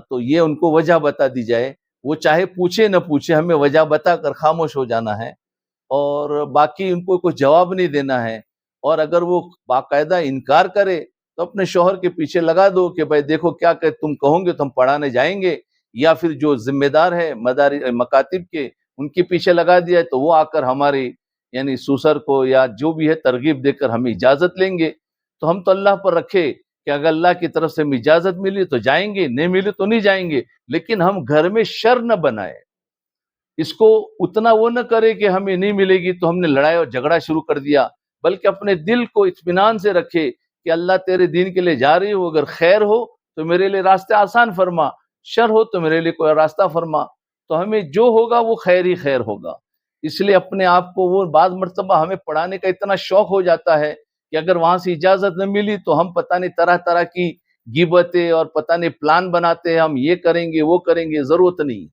تو یہ ان کو وجہ بتا دی جائے، وہ چاہے پوچھے نہ پوچھے، ہمیں وجہ بتا کر خاموش ہو جانا ہے، اور باقی ان کو کوئی جواب نہیں دینا ہے۔ اور اگر وہ باقاعدہ انکار کرے تو اپنے شوہر کے پیچھے لگا دو کہ بھائی دیکھو کیا کہ تم کہو گے تو ہم پڑھانے جائیں گے، یا پھر جو ذمہ دار ہے مکاتب کے، ان کے پیچھے لگا دیا تو وہ آ کر ہماری یعنی سسر کو یا جو بھی ہے ترغیب دے کر ہمیں اجازت لیں گے۔ تو ہم تو اللہ پر رکھے کہ اگر اللہ کی طرف سے ہمیں اجازت ملی تو جائیں گے، نہیں ملی تو نہیں جائیں گے، لیکن ہم گھر میں شر نہ بنائے، اس کو اتنا وہ نہ کرے کہ ہمیں نہیں ملے گی تو ہم نے لڑائی اور جھگڑا شروع کر دیا، بلکہ اپنے دل کو اطمینان سے رکھے کہ اللہ تیرے دین کے لیے جا رہی ہو، اگر خیر ہو تو میرے لیے راستے آسان فرما، شر ہو تو میرے لیے کوئی راستہ فرما، تو ہمیں جو ہوگا وہ خیر ہی خیر ہوگا۔ اس لیے اپنے آپ کو، وہ بعض مرتبہ ہمیں پڑھانے کا اتنا شوق ہو جاتا ہے کہ اگر وہاں سے اجازت نہ ملی تو ہم پتہ نہیں طرح طرح کی غیبتیں اور پتہ نہیں پلان بناتے ہیں، ہم یہ کریں گے وہ کریں گے، ضرورت نہیں۔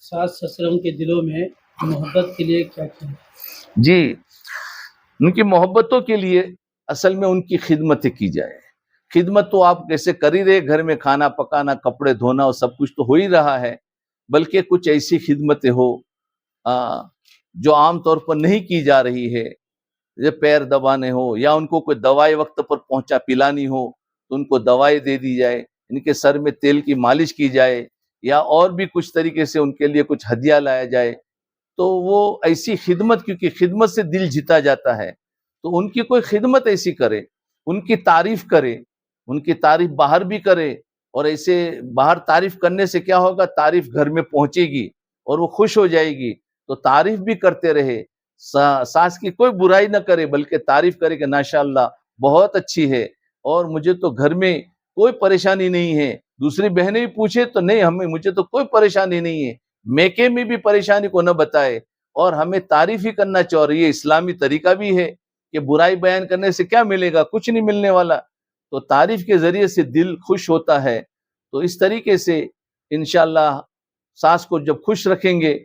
ساس سسروں کے دلوں میں محبت کے لیے کیا کیا؟ جی، ان کی محبتوں کے لیے اصل میں ان کی خدمت کی جائے۔ خدمت تو آپ کیسے کر ہی رہے، گھر میں کھانا پکانا، کپڑے دھونا، اور سب کچھ تو ہو ہی رہا ہے، بلکہ کچھ ایسی خدمتیں ہو جو عام طور پر نہیں کی جا رہی ہے، جیسے پیر دبانے ہو، یا ان کو کوئی دوائی وقت پر پہنچا پلانی ہو تو ان کو دوائی دے دی جائے، ان کے سر میں تیل کی مالش کی جائے، یا اور بھی کچھ طریقے سے ان کے لیے کچھ ہدیہ لایا جائے، تو وہ ایسی خدمت، کیونکہ خدمت سے دل جیتا جاتا ہے، تو ان کی کوئی خدمت ایسی کرے، ان کی تعریف کرے، ان کی تعریف باہر بھی کرے، اور ایسے باہر تعریف کرنے سے کیا ہوگا، تعریف گھر میں پہنچے گی اور وہ خوش ہو جائے گی، تو تعریف بھی کرتے رہے، ساس کی کوئی برائی نہ کرے بلکہ تعریف کرے کہ ماشاءاللہ بہت اچھی ہے، اور مجھے تو گھر میں کوئی پریشانی نہیں ہے، دوسری بہنیں بھی پوچھے تو نہیں، مجھے تو کوئی پریشانی نہیں ہے، میکے میں بھی پریشانی کو نہ بتائے، اور ہمیں تعریف ہی کرنا چاہیے۔ یہ اسلامی طریقہ بھی ہے کہ برائی بیان کرنے سے کیا ملے گا، کچھ نہیں ملنے والا، تو تعریف کے ذریعے سے دل خوش ہوتا ہے۔ تو اس طریقے سے انشاءاللہ ساس کو جب خوش رکھیں گے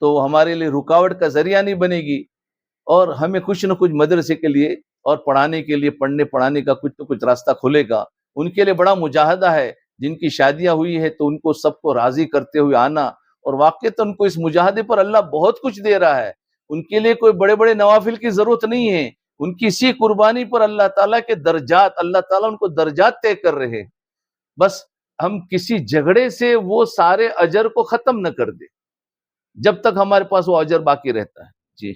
تو ہمارے لیے رکاوٹ کا ذریعہ نہیں بنے گی، اور ہمیں کچھ نہ کچھ مدرسے کے لیے اور پڑھانے کے لیے، پڑھنے پڑھانے کا کچھ نہ کچھ راستہ کھلے گا۔ ان کے لیے بڑا مجاہدہ ہے، جن کی شادیاں ہوئی ہے تو ان کو سب کو راضی کرتے ہوئے آنا، اور واقعتاً ان کو اس مجاہدے پر اللہ بہت کچھ دے رہا ہے، ان کے لیے کوئی بڑے بڑے نوافل کی ضرورت نہیں ہے، ان کی اسی قربانی پر اللہ تعالیٰ کے درجات، اللہ تعالیٰ ان کو درجات طے کر رہے ہیں، بس ہم کسی جھگڑے سے وہ سارے اجر کو ختم نہ کر دیں جب تک ہمارے پاس وہ اجر باقی رہتا ہے۔ جی،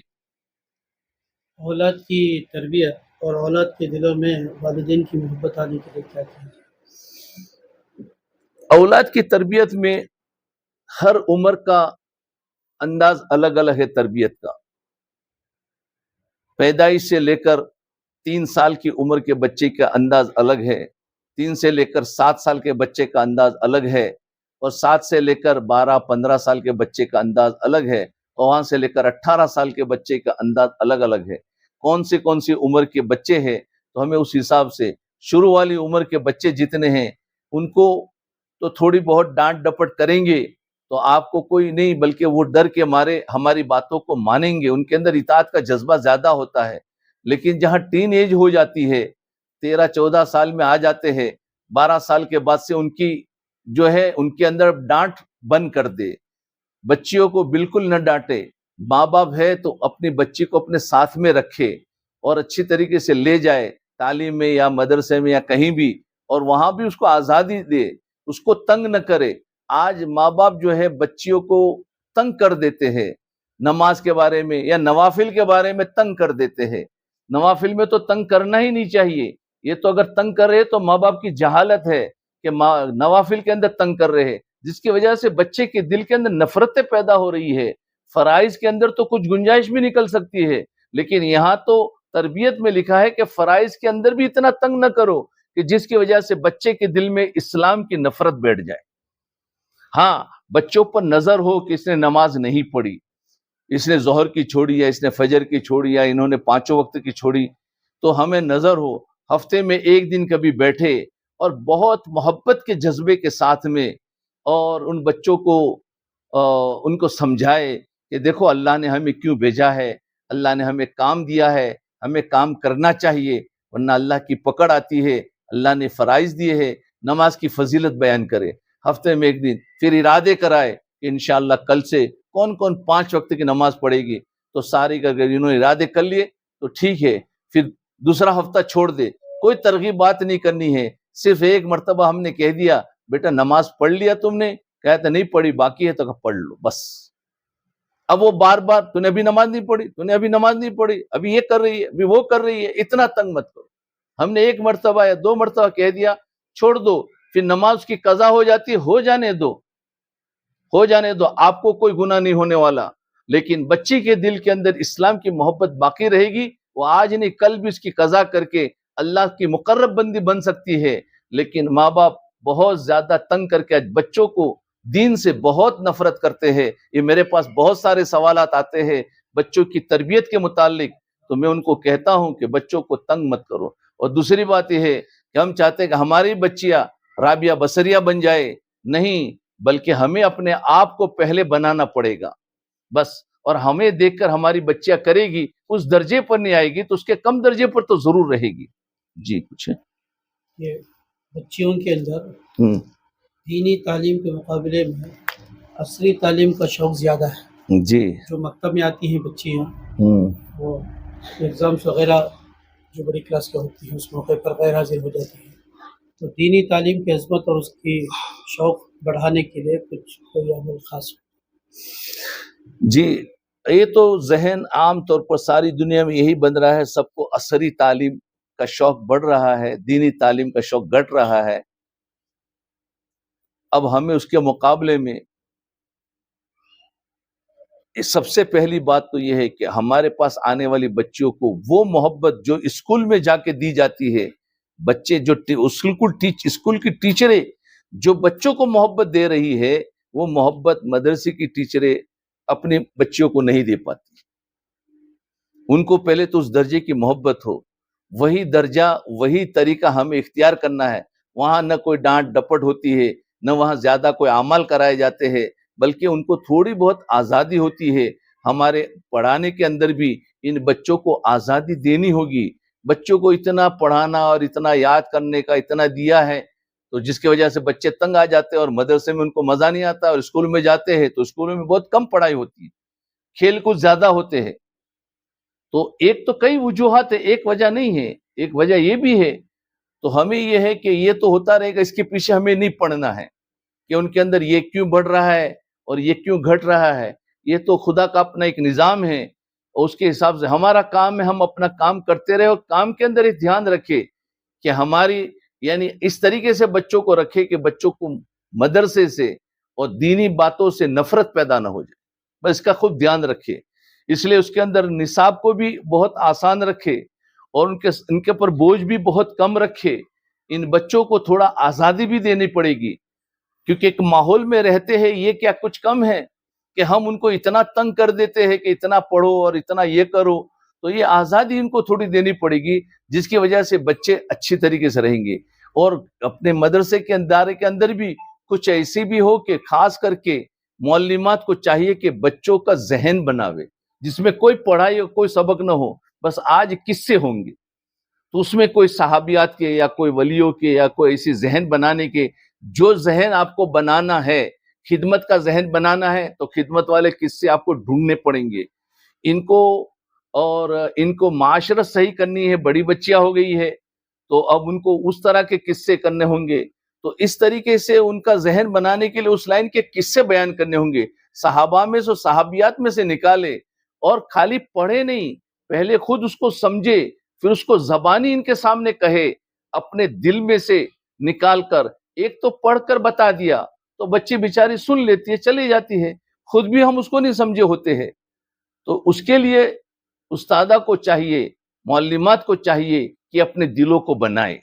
اولاد کی تربیت اور اولاد کے دلوں میں والدین کی محبت آنے کے لیے کیا کیا؟ اولاد کی تربیت میں ہر عمر کا انداز الگ الگ ہے، تربیت کا۔ پیدائش سے لے کر 3 سال کی عمر کے بچے کا انداز الگ ہے، 3 سے لے کر 7 سال کے بچے کا انداز الگ ہے، اور 7 سے لے کر 12-15 سال کے بچے کا انداز الگ ہے، اور وہاں سے لے کر 18 سال کے بچے کا انداز الگ الگ ہے۔ کون سی عمر کے بچے ہیں تو ہمیں اس حساب سے، شروع والی عمر کے بچے جتنے ہیں ان کو تو تھوڑی بہت ڈانٹ ڈپٹ کریں گے تو آپ کو کوئی نہیں، بلکہ وہ ڈر کے مارے ہماری باتوں کو مانیں گے، ان کے اندر اطاعت کا جذبہ زیادہ ہوتا ہے۔ لیکن جہاں ٹین ایج ہو جاتی ہے، 13-14 سال میں آ جاتے ہیں، 12 سال کے بعد سے ان کی جو ہے ان کے اندر ڈانٹ بند کر دے، بچیوں کو بالکل نہ ڈانٹے، ماں باپ ہے تو اپنی بچی کو اپنے ساتھ میں رکھے اور اچھی طریقے سے لے جائے تعلیم میں یا مدرسے میں یا کہیں بھی، اور وہاں بھی اس کو آزادی دے، اس کو تنگ نہ کرے۔ آج ماں باپ جو ہے بچیوں کو تنگ کر دیتے ہیں، نماز کے بارے میں یا نوافل کے بارے میں تنگ کر دیتے ہیں۔ نوافل میں تو تنگ کرنا ہی نہیں چاہیے، یہ تو اگر تنگ کر رہے تو ماں باپ کی جہالت ہے کہ نوافل کے اندر تنگ کر رہے ہیں، جس کی وجہ سے بچے کے دل کے اندر نفرتیں پیدا ہو رہی ہے۔ فرائض کے اندر تو کچھ گنجائش بھی نکل سکتی ہے، لیکن یہاں تو تربیت میں لکھا ہے کہ فرائض کے اندر بھی اتنا تنگ نہ کرو کہ جس کی وجہ سے بچے کے دل میں اسلام کی نفرت بیٹھ جائے۔ ہاں، بچوں پر نظر ہو کہ اس نے نماز نہیں پڑھی، اس نے ظہر کی چھوڑی یا اس نے فجر کی چھوڑی یا انہوں نے 5 وقت کی چھوڑی، تو ہمیں نظر ہو، ہفتے میں ایک دن کبھی بیٹھے اور بہت محبت کے جذبے کے ساتھ میں اور ان بچوں کو ان کو سمجھائے کہ دیکھو اللہ نے ہمیں کیوں بھیجا ہے، اللہ نے ہمیں کام دیا ہے، ہمیں کام کرنا چاہیے، ورنہ اللہ کی پکڑ آتی ہے، اللہ نے فرائض دیے ہیں۔ نماز کی فضیلت بیان کرے ہفتے میں ایک دن، پھر ارادے کرائے کہ انشاءاللہ کل سے کون کون 5 وقت کی نماز پڑھے گی، تو ساری کا اگر انہوں نے ارادے کر لیے تو ٹھیک ہے، پھر دوسرا ہفتہ چھوڑ دے، کوئی ترغیب بات نہیں کرنی ہے، صرف ایک مرتبہ ہم نے کہہ دیا بیٹا نماز پڑھ لیا تم نے، کہتا نہیں پڑھی، باقی ہے تو پڑھ لو بس۔ اب وہ بار بار تو نے ابھی نماز نہیں پڑھی، تو نے ابھی نماز نہیں پڑھی، ابھی یہ کر رہی ہے، ابھی وہ کر رہی ہے، اتنا تنگ مت کرو۔ ہم نے ایک مرتبہ یا 2 مرتبہ کہہ دیا چھوڑ دو، پھر نماز کی قضا ہو جاتی ہے، ہو جانے دو، ہو جانے دو، آپ کو کوئی گناہ نہیں ہونے والا، لیکن بچی کے دل کے اندر اسلام کی محبت باقی رہے گی، وہ آج نہیں کل بھی اس کی قضا کر کے اللہ کی مقرب بندی بن سکتی ہے۔ لیکن ماں باپ بہت زیادہ تنگ کر کے بچوں کو دین سے بہت نفرت کرتے ہیں۔ یہ میرے پاس بہت سارے سوالات آتے ہیں بچوں کی تربیت کے متعلق، تو میں ان کو کہتا ہوں کہ بچوں کو تنگ مت کرو۔ اور دوسری بات یہ ہے کہ ہم چاہتے ہیں کہ ہماری بچیاں رابعہ بصریہ بن جائے، نہیں، بلکہ ہمیں اپنے آپ کو پہلے بنانا پڑے گا بس، اور ہمیں دیکھ کر ہماری بچیاں کرے گی، اس درجے پر نہیں آئے گی تو اس کے کم درجے پر تو ضرور رہے گی۔ جی کچھ ہے؟ یہ بچیوں کے اندر دینی تعلیم کے مقابلے میں عصری تعلیم کا شوق زیادہ ہے۔ جی جو مکتب میں آتی ہیں بچیاں، وہ ایگزامس وغیرہ جو بڑی کلاس کے ہوتی ہیں اس موقع پر غیر حاضر ہو جاتی ہیں، تو دینی تعلیم کی عظمت اور اس کی شوق بڑھانے کے لیے کچھ کوئی عمل خاص؟ جی، یہ تو ذہن عام طور پر ساری دنیا میں یہی بن رہا ہے، سب کو عصری تعلیم کا شوق بڑھ رہا ہے، دینی تعلیم کا شوق گھٹ رہا ہے۔ اب ہمیں اس کے مقابلے میں سب سے پہلی بات تو یہ ہے کہ ہمارے پاس آنے والی بچیوں کو وہ محبت جو اسکول میں جا کے دی جاتی ہے، بچے جو اسکول کی ٹیچریں جو بچوں کو محبت دے رہی ہے، وہ محبت مدرسے کی ٹیچریں اپنی بچیوں کو نہیں دے پاتی۔ ان کو پہلے تو اس درجے کی محبت ہو، وہی درجہ وہی طریقہ ہمیں اختیار کرنا ہے۔ وہاں نہ کوئی ڈانٹ ڈپٹ ہوتی ہے، نہ وہاں زیادہ کوئی اعمال کرائے جاتے ہیں، بلکہ ان کو تھوڑی بہت آزادی ہوتی ہے۔ ہمارے پڑھانے کے اندر بھی ان بچوں کو آزادی دینی ہوگی۔ بچوں کو اتنا پڑھانا اور اتنا یاد کرنے کا اتنا دیا ہے تو جس کی وجہ سے بچے تنگ آ جاتے ہیں اور مدرسے میں ان کو مزہ نہیں آتا، اور اسکول میں جاتے ہیں تو اسکولوں میں بہت کم پڑھائی ہوتی ہے، کھیل کود زیادہ ہوتے ہیں۔ تو ایک تو کئی وجوہات ہے، ایک وجہ نہیں ہے، ایک وجہ یہ بھی ہے۔ تو ہمیں یہ ہے کہ یہ تو ہوتا رہے گا، اس کے پیچھے ہمیں نہیں پڑھنا ہے کہ ان کے اندر یہ کیوں بڑھ رہا ہے اور یہ کیوں گھٹ رہا ہے۔ یہ تو خدا کا اپنا ایک نظام ہے، اور اس کے حساب سے ہمارا کام ہے ہم اپنا کام کرتے رہے، اور کام کے اندر ایک دھیان رکھے کہ ہماری یعنی اس طریقے سے بچوں کو رکھے کہ بچوں کو مدرسے سے اور دینی باتوں سے نفرت پیدا نہ ہو جائے، بس اس کا خود دھیان رکھے۔ اس لیے اس کے اندر نصاب کو بھی بہت آسان رکھے اور ان کے پر بوجھ بھی بہت کم رکھے۔ ان بچوں کو تھوڑا آزادی بھی دینی پڑے گی، کیونکہ ایک ماحول میں رہتے ہیں، یہ کیا کچھ کم ہے کہ ہم ان کو اتنا تنگ کر دیتے ہیں کہ اتنا پڑھو اور اتنا یہ کرو، تو یہ آزادی ان کو تھوڑی دینی پڑے گی، جس کی وجہ سے بچے اچھی طریقے سے رہیں گے۔ اور اپنے مدرسے کے ادارے کے اندر بھی کچھ ایسی بھی ہو کہ خاص کر کے معلمات کو چاہیے کہ بچوں کا ذہن بناوے، جس میں کوئی پڑھائی اور کوئی سبق نہ ہو، بس آج قصے ہوں گے، تو اس میں کوئی صحابیات کے یا کوئی ولیوں کے یا کوئی ایسی ذہن بنانے کے، جو ذہن آپ کو بنانا ہے، خدمت کا ذہن بنانا ہے، تو خدمت والے قصے آپ کو ڈھونڈنے پڑیں گے ان کو، اور ان کو معاشرت صحیح کرنی ہے، بڑی بچیاں ہو گئی ہے تو اب ان کو اس طرح کے قصے کرنے ہوں گے، تو اس طریقے سے ان کا ذہن بنانے کے لیے اس لائن کے قصے بیان کرنے ہوں گے، صحابہ میں سے صحابیات میں سے نکالے، اور خالی پڑھے نہیں، پہلے خود اس کو سمجھے، پھر اس کو زبانی ان کے سامنے کہے، اپنے دل میں سے نکال کر، ایک تو پڑھ کر بتا دیا تو بچی بیچاری سن لیتی ہے چلی جاتی ہے، خود بھی ہم اس کو نہیں سمجھے ہوتے ہیں، تو اس کے لیے استادہ کو چاہیے، معلمات کو چاہیے کہ اپنے دلوں کو بنائے،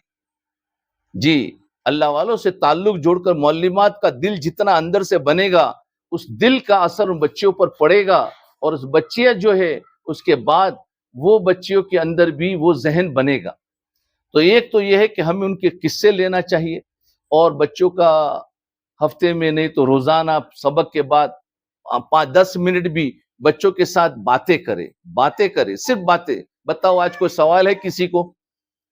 جی اللہ والوں سے تعلق جوڑ کر معلمات کا دل جتنا اندر سے بنے گا، اس دل کا اثر ان بچیوں پر پڑے گا، اور اس بچیاں جو ہے اس کے بعد وہ بچیوں کے اندر بھی وہ ذہن بنے گا۔ تو ایک تو یہ ہے کہ ہمیں ان کے قصے لینا چاہیے، اور بچوں کا ہفتے میں نہیں تو روزانہ سبق کے بعد 5-10 منٹ بھی بچوں کے ساتھ باتیں کرے، صرف باتیں، بتاؤ آج کوئی سوال ہے کسی کو،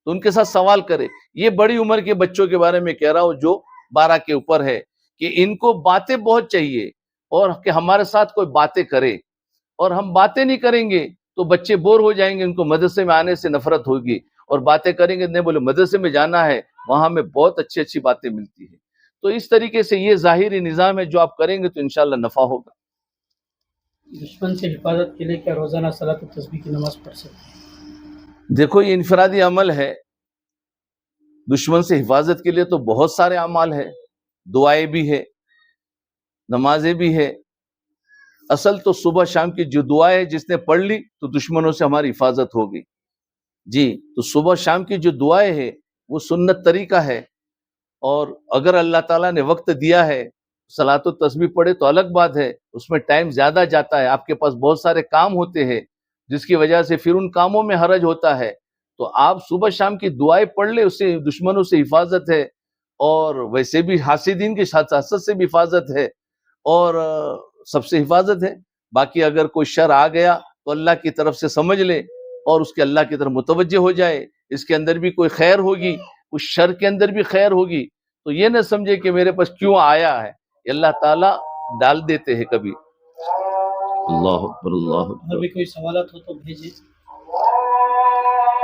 تو ان کے ساتھ سوال کرے۔ یہ بڑی عمر کے بچوں کے بارے میں کہہ رہا ہوں جو 12 کے اوپر ہے، کہ ان کو باتیں بہت چاہیے، اور کہ ہمارے ساتھ کوئی باتیں کرے، اور ہم باتیں نہیں کریں گے تو بچے بور ہو جائیں گے، ان کو مدرسے میں آنے سے نفرت ہوگی، اور باتیں کریں گے نہیں بولے مدرسے میں جانا ہے، وہاں میں بہت اچھی اچھی باتیں ملتی ہیں۔ تو اس طریقے سے یہ ظاہری نظام ہے، جو آپ کریں گے تو انشاءاللہ نفع ہوگا۔ دشمن سے حفاظت کے لیے کیا روزانہ صلاۃ التسبیح کی نماز پڑھ سکتے ہیں؟ دیکھو یہ انفرادی عمل ہے، دشمن سے حفاظت کے لیے تو بہت سارے اعمال ہیں، دعائیں بھی ہے، نمازیں بھی ہے، اصل تو صبح شام کی جو دعا ہے جس نے پڑھ لی تو دشمنوں سے ہماری حفاظت ہوگی، جی تو صبح شام کی جو دعائیں ہے وہ سنت طریقہ ہے، اور اگر اللہ تعالیٰ نے وقت دیا ہے صلاۃ التسبیح پڑھے تو الگ بات ہے، اس میں ٹائم زیادہ جاتا ہے، آپ کے پاس بہت سارے کام ہوتے ہیں جس کی وجہ سے پھر ان کاموں میں حرج ہوتا ہے، تو آپ صبح شام کی دعائیں پڑھ لے، اس سے دشمنوں سے حفاظت ہے، اور ویسے بھی حاسدین کے حسد سے بھی حفاظت ہے، اور سب سے حفاظت ہے۔ باقی اگر کوئی شر آ گیا تو اللہ کی طرف سے سمجھ لے، اور اس کے اللہ کی طرف متوجہ ہو جائے، اس کے اندر بھی کوئی خیر ہوگی، اس شر کے اندر بھی خیر ہوگی، تو یہ نہ سمجھے کہ میرے پاس کیوں آیا ہے، اللہ تعالیٰ ڈال دیتے ہیں کبھی۔ اللہ اکبر اللہ اکبر۔ اگر بھی کوئی سوالات ہو تو بھیجیں۔